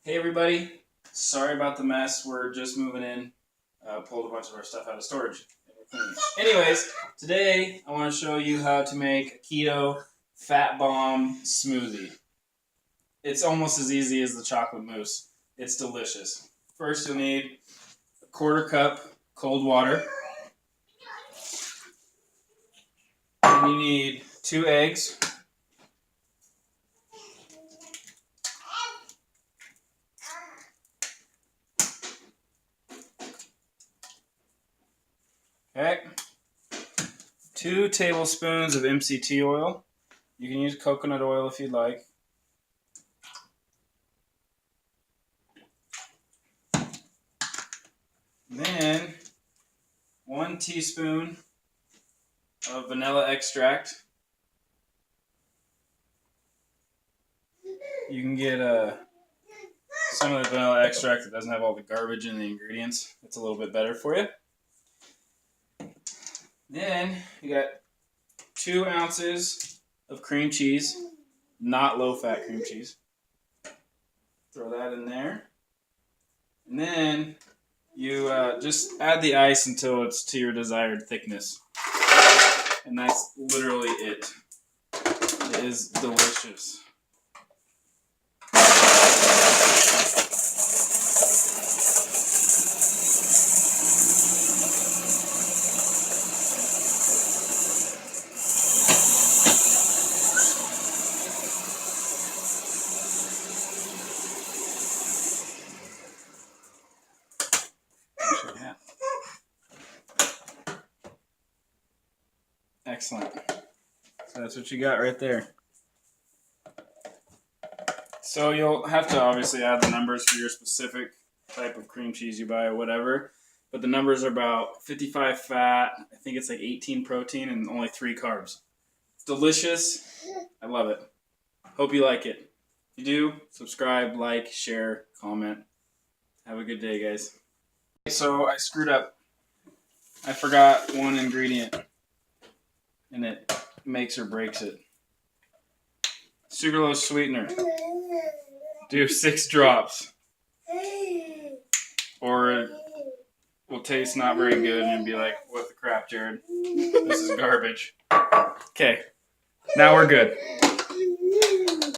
Hey everybody, sorry about the mess. We're just moving in. Pulled a bunch of our stuff out of storage. Anyways, today I want to show you how to make a keto fat bomb smoothie. It's almost as easy as the chocolate mousse. It's delicious. First you'll need a quarter cup cold water. And you need 2 eggs. Okay. 2 tablespoons of MCT oil. You can use coconut oil if you'd like. Then 1 teaspoon of vanilla extract. You can get some of the vanilla extract that doesn't have all the garbage in the ingredients. It's a little bit better for you. Then you got 2 ounces of cream cheese, not low-fat cream cheese. Throw that in there. And then you just add the ice until it's to your desired thickness. And that's literally it. It is delicious. Excellent. So that's what you got right there. So you'll have to obviously add the numbers for your specific type of cream cheese you buy or whatever. But the numbers are about 55 fat, I think it's like 18 protein, and only 3 carbs. It's delicious. I love it. Hope you like it. If you do, subscribe, like, share, comment. Have a good day, guys. So I screwed up. I forgot one ingredient, and it makes or breaks it. Sucralose sweetener. Do 6 drops. Or it will taste not very good and be like, what the crap, Jared? This is garbage. Okay, now we're good.